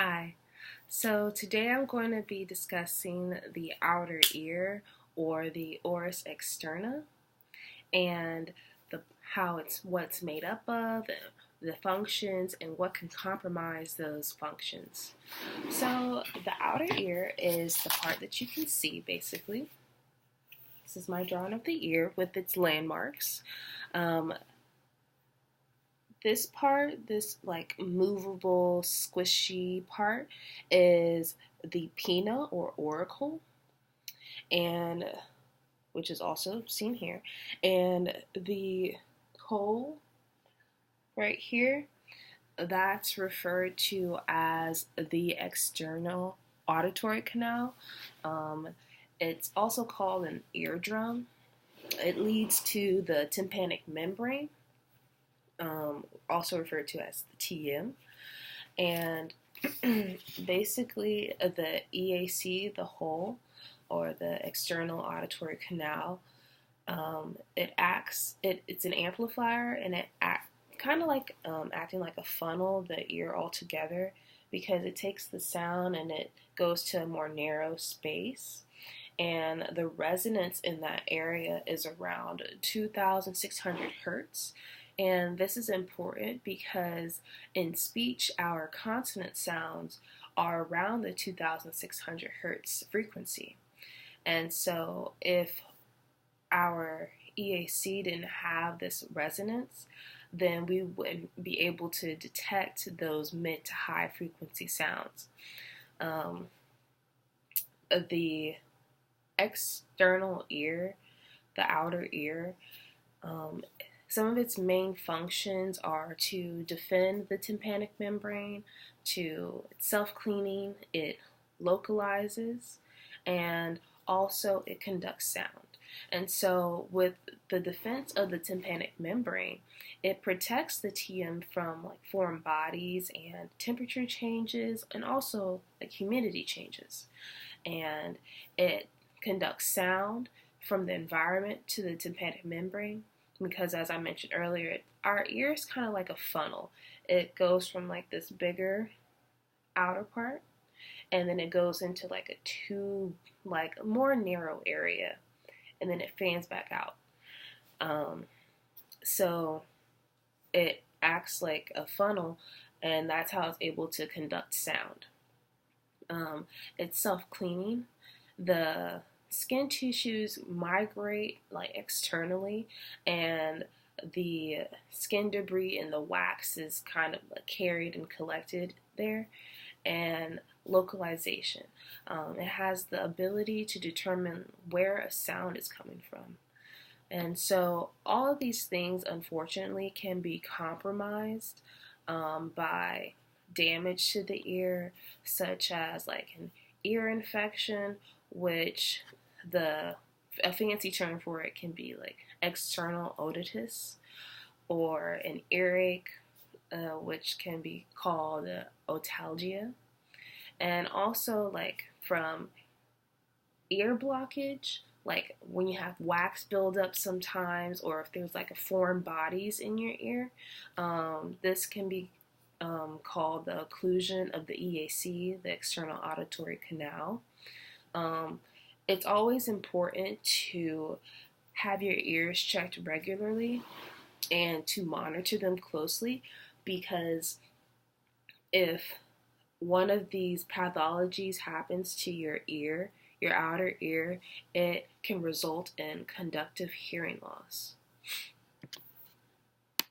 Hi. So today I'm going to be discussing the outer ear or the oris externa and the how it's what's made up of, the functions and what can compromise those functions. So the outer ear is the part that you can see basically. This is my drawing of the ear with its landmarks. Um, this part, this like movable, squishy part, is the pinna or auricle, and which is also seen here, and the hole right here, that's referred to as the external auditory canal. Um, it's also called an eardrum. It leads to the tympanic membrane, also referred to as the TM. And basically, the EAC, the hole, or the external auditory canal, it's an amplifier, and it kind of like acting like a funnel, the ear altogether, because it takes the sound and it goes to a more narrow space. And the resonance in that area is around 2,600 hertz. And this is important because in speech, our consonant sounds are around the 2,600 hertz frequency. And so if our EAC didn't have this resonance, then we wouldn't be able to detect those mid to high frequency sounds. The external ear, the outer ear, some of its main functions are to defend the tympanic membrane, to self-cleaning, it localizes, and also it conducts sound. And so with the defense of the tympanic membrane, it protects the TM from like foreign bodies and temperature changes and also like humidity changes. And it conducts sound from the environment to the tympanic membrane because, as I mentioned earlier, our ear is kind of like a funnel. It goes from like this bigger outer part, and then it goes into like a tube, like a more narrow area, and then it fans back out. So it acts like a funnel, and that's how it's able to conduct sound. It's self-cleaning. The skin tissues migrate like externally, and the skin debris and the wax is kind of like carried and collected there. And localization, it has the ability to determine where a sound is coming from. And so all of these things unfortunately can be compromised by damage to the ear, such as like an ear infection, which a fancy term for it can be like external otitis, or an earache, which can be called otalgia, and also like from ear blockage, like when you have wax buildup sometimes, or if there's like a foreign bodies in your ear, this can be called the occlusion of the EAC, the external auditory canal. It's always important to have your ears checked regularly and to monitor them closely, because if one of these pathologies happens to your ear, your outer ear, it can result in conductive hearing loss.